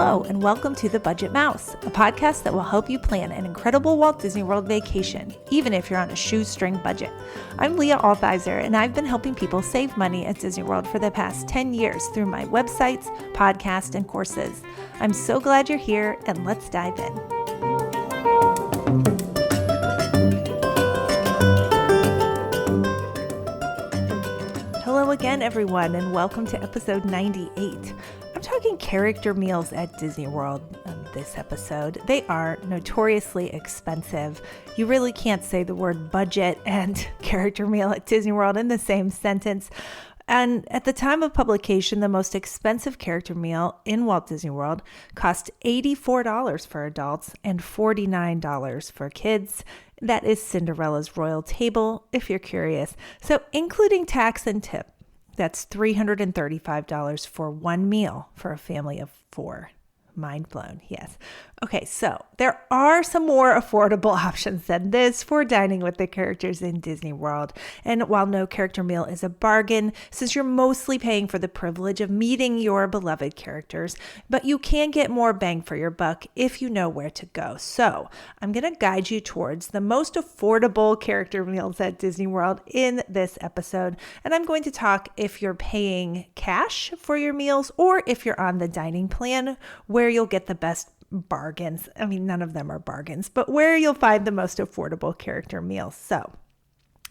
Hello, and welcome to The Budget Mouse, a podcast that will help you plan an incredible Walt Disney World vacation, even if you're on a shoestring budget. I'm Leah Althizer, and I've been helping people save money at Disney World for the past 10 years through my websites, podcasts, and courses. I'm so glad you're here, and let's dive in. Hello again, everyone, and welcome to episode 98. I'm talking character meals at Disney World in this episode. They are notoriously expensive. You really can't say the word budget and character meal at Disney World in the same sentence. And at the time of publication, the most expensive character meal in Walt Disney World cost $84 for adults and $49 for kids. That is Cinderella's Royal Table, if you're curious. So including tax and tip, that's $335 for one meal for a family of 4. Mind blown, yes. Okay, so there are some more affordable options than this for dining with the characters in Disney World. And while no character meal is a bargain, since you're mostly paying for the privilege of meeting your beloved characters, but you can get more bang for your buck if you know where to go. So I'm going to guide you towards the most affordable character meals at Disney World in this episode. And I'm going to talk if you're paying cash for your meals or if you're on the dining plan, where you'll get the best bargains. I mean, none of them are bargains, but where you'll find the most affordable character meals. So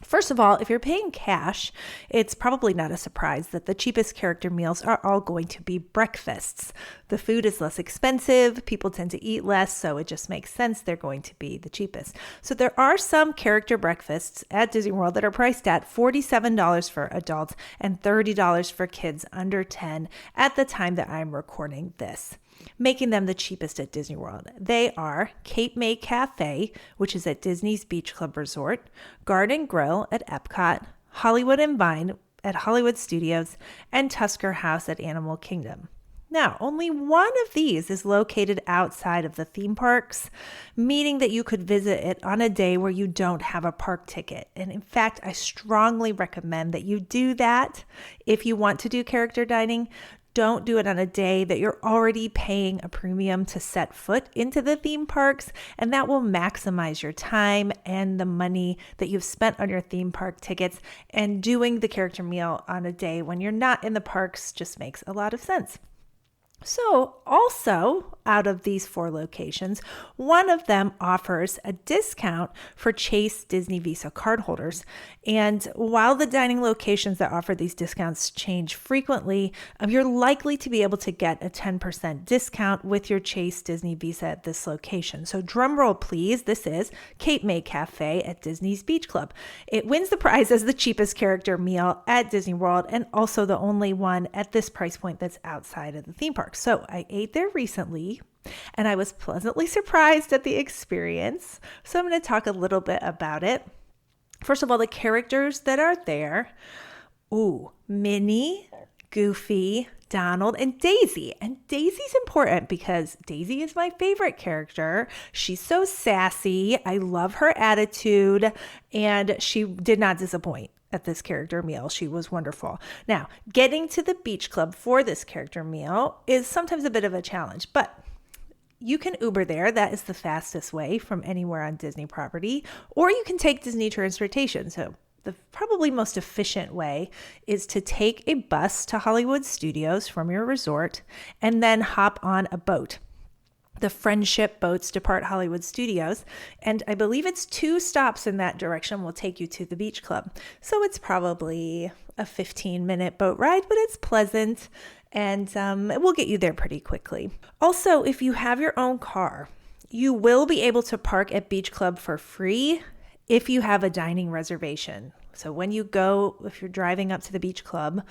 first of all, if you're paying cash, it's probably not a surprise that the cheapest character meals are all going to be breakfasts. The food is less expensive, people tend to eat less, so it just makes sense they're going to be the cheapest. So there are some character breakfasts at Disney World that are priced at $47 for adults and $30 for kids under 10 at the time that I'm recording this, making them the cheapest at Disney World. They are Cape May Cafe, which is at Disney's Beach Club Resort, Garden Grill at Epcot, Hollywood and Vine at Hollywood Studios, and Tusker House at Animal Kingdom. Now, only one of these is located outside of the theme parks, meaning that you could visit it on a day where you don't have a park ticket. And in fact, I strongly recommend that you do that if you want to do character dining. Don't do it on a day that you're already paying a premium to set foot into the theme parks, and that will maximize your time and the money that you've spent on your theme park tickets. And doing the character meal on a day when you're not in the parks just makes a lot of sense. So also out of these 4 locations, one of them offers a discount for Chase Disney Visa cardholders. And while the dining locations that offer these discounts change frequently, you're likely to be able to get a 10% discount with your Chase Disney Visa at this location. So drum roll, please. This is Cape May Cafe at Disney's Beach Club. It wins the prize as the cheapest character meal at Disney World and also the only one at this price point that's outside of the theme park. So I ate there recently and I was pleasantly surprised at the experience. So I'm going to talk a little bit about it. First of all, the characters that are there. Minnie, Goofy, Donald, and Daisy. And Daisy's important because Daisy is my favorite character. She's so sassy. I love her attitude, and she did not disappoint at this character meal. She was wonderful. Now, getting to the beach club for this character meal is sometimes a bit of a challenge, but you can Uber there. That is the fastest way from anywhere on Disney property, or you can take Disney transportation. So the probably most efficient way is to take a bus to Hollywood Studios from your resort and then hop on a boat. The Friendship boats depart Hollywood Studios, and I believe it's 2 stops in that direction will take you to the beach club. So it's probably a 15-minute boat ride, but it's pleasant, and it will get you there pretty quickly. Also, if you have your own car, you will be able to park at Beach Club for free if you have a dining reservation. So when you go, if you're driving up to the beach club,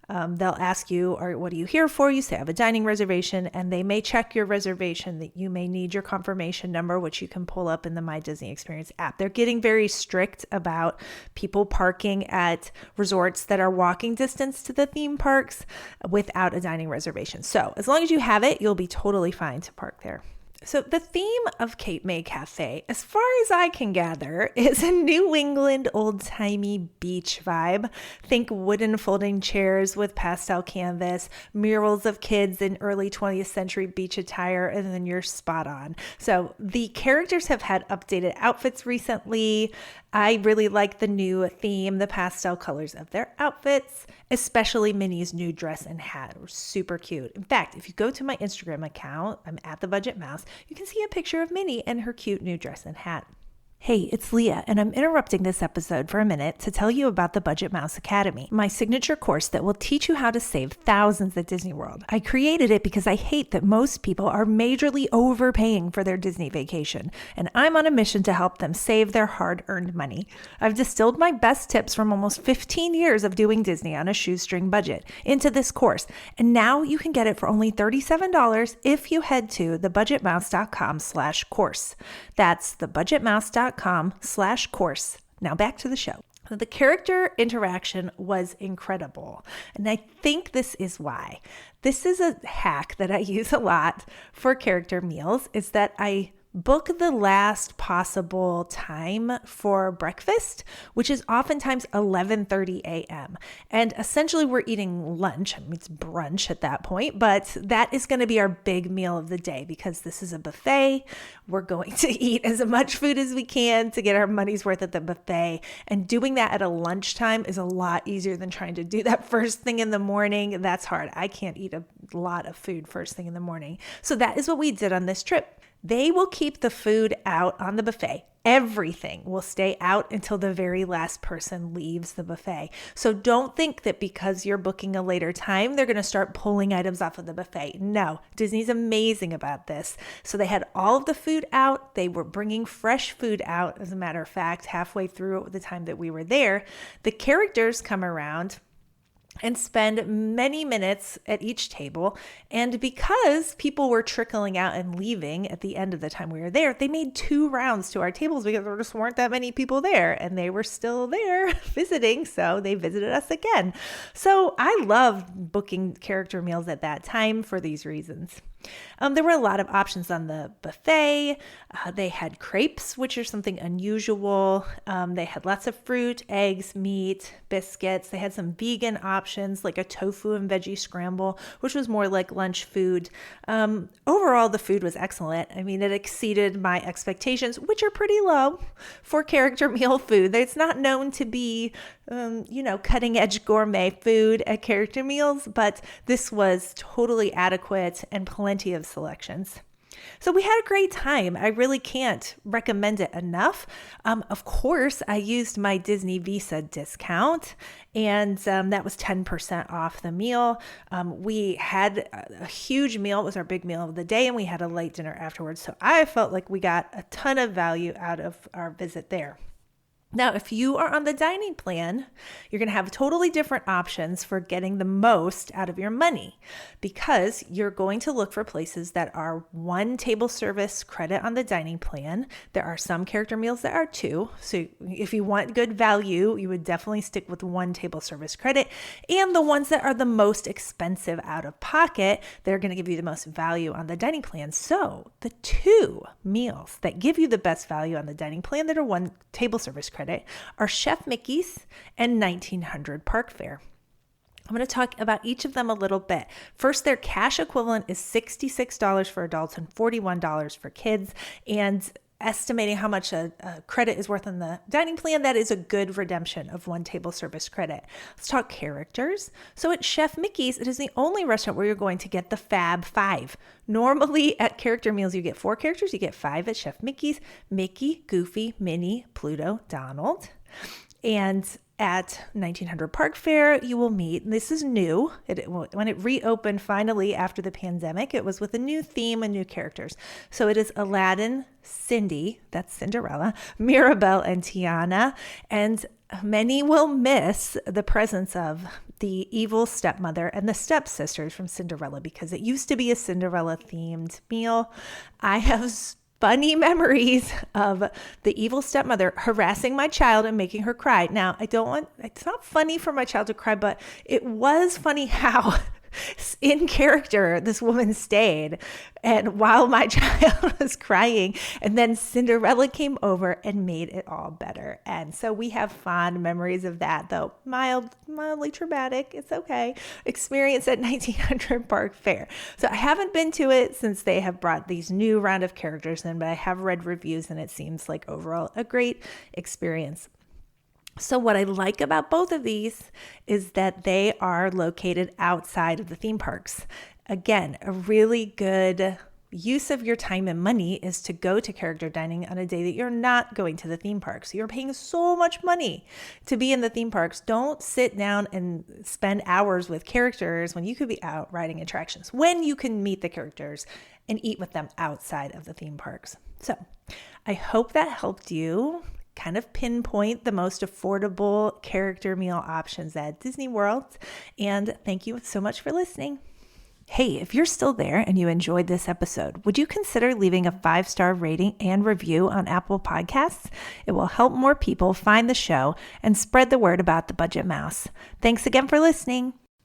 they'll ask you, what are you here for? You say, I have a dining reservation, and they may check your reservation. That you may need your confirmation number, which you can pull up in the My Disney Experience app. They're getting very strict about people parking at resorts that are walking distance to the theme parks without a dining reservation. So as long as you have it, you'll be totally fine to park there. So the theme of Cape May Cafe, as far as I can gather, is a New England old-timey beach vibe. Think wooden folding chairs with pastel canvas, murals of kids in early 20th century beach attire, and then you're spot on. So the characters have had updated outfits recently. I really like the new theme, the pastel colors of their outfits, especially Minnie's new dress and hat. It was super cute. In fact, if you go to my Instagram account, I'm at The Budget Mouse, you can see a picture of Minnie and her cute new dress and hat. Hey, it's Leah, and I'm interrupting this episode for a minute to tell you about the Budget Mouse Academy, my signature course that will teach you how to save thousands at Disney World. I created it because I hate that most people are majorly overpaying for their Disney vacation, and I'm on a mission to help them save their hard-earned money. I've distilled my best tips from almost 15 years of doing Disney on a shoestring budget into this course, and now you can get it for only $37 if you head to thebudgetmouse.com/course. That's thebudgetmouse.com/course. Now back to the show. The character interaction was incredible, and I think this is why. This is a hack that I use a lot for character meals, is that I book the last possible time for breakfast, which is oftentimes 11:30 a.m. And essentially we're eating lunch. I mean, it's brunch at that point, but that is going to be our big meal of the day because this is a buffet. We're going to eat as much food as we can to get our money's worth at the buffet. And doing that at a lunchtime is a lot easier than trying to do that first thing in the morning. That's hard. I can't eat a lot of food first thing in the morning. So that is what we did on this trip. They will keep the food out on the buffet. Everything will stay out until the very last person leaves the buffet. So don't think that because you're booking a later time, they're going to start pulling items off of the buffet. No, Disney's amazing about this. So they had all of the food out. They were bringing fresh food out. As a matter of fact, halfway through the time that we were there, the characters come around and spend many minutes at each table. And because people were trickling out and leaving at the end of the time we were there, they made 2 rounds to our tables because there just weren't that many people there and they were still there visiting. So they visited us again. So I love booking character meals at that time for these reasons. There were a lot of options on the buffet. They had crepes, which are something unusual. They had lots of fruit, eggs, meat, biscuits. They had some vegan options like a tofu and veggie scramble, which was more like lunch food. Overall, the food was excellent. I mean, it exceeded my expectations, which are pretty low for character meal food. It's not known to be cutting edge gourmet food at character meals, but this was totally adequate and plenty of selections. So we had a great time. I really can't recommend it enough. Of course, I used my Disney Visa discount, and that was 10% off the meal. We had a huge meal. It was our big meal of the day, and we had a light dinner afterwards. So I felt like we got a ton of value out of our visit there. Now, if you are on the dining plan, you're going to have totally different options for getting the most out of your money because you're going to look for places that are 1 table service credit on the dining plan. There are some character meals that are 2. So if you want good value, you would definitely stick with 1 table service credit. And the ones that are the most expensive out of pocket, they're going to give you the most value on the dining plan. So the 2 meals that give you the best value on the dining plan that are 1 table service credit are Chef Mickey's and 1900 Park Fare. I'm going to talk about each of them a little bit. First, their cash equivalent is $66 for adults and $41 for kids. And estimating how much a credit is worth on the dining plan, that is a good redemption of 1 table service credit. Let's talk characters. So at Chef Mickey's, it is the only restaurant where you're going to get the Fab 5. Normally at character meals, you get 4 characters. You get 5 at Chef Mickey's: Mickey, Goofy, Minnie, Pluto, Donald. And at 1900 Park Fare, you will meet, and this is new, when it reopened finally after the pandemic, it was with a new theme and new characters. So it is Aladdin, Cindy, that's Cinderella, Mirabelle, and Tiana. And many will miss the presence of the evil stepmother and the stepsisters from Cinderella because it used to be a Cinderella-themed meal. I have funny memories of the evil stepmother harassing my child and making her cry. Now, it's not funny for my child to cry, but it was funny how in character, this woman stayed, and while my child was crying, and then Cinderella came over and made it all better. And so we have fond memories of that, though mildly traumatic. It's okay. Experience at 1900 Park Fair. So I haven't been to it since they have brought these new round of characters in, but I have read reviews and it seems like overall a great experience. So what I like about both of these is that they are located outside of the theme parks. Again, a really good use of your time and money is to go to character dining on a day that you're not going to the theme parks. You're paying so much money to be in the theme parks. Don't sit down and spend hours with characters when you could be out riding attractions, when you can meet the characters and eat with them outside of the theme parks. So I hope that helped you kind of pinpoint the most affordable character meal options at Disney World. And thank you so much for listening. Hey, if you're still there and you enjoyed this episode, would you consider leaving a 5-star rating and review on Apple Podcasts? It will help more people find the show and spread the word about the Budget Mouse. Thanks again for listening.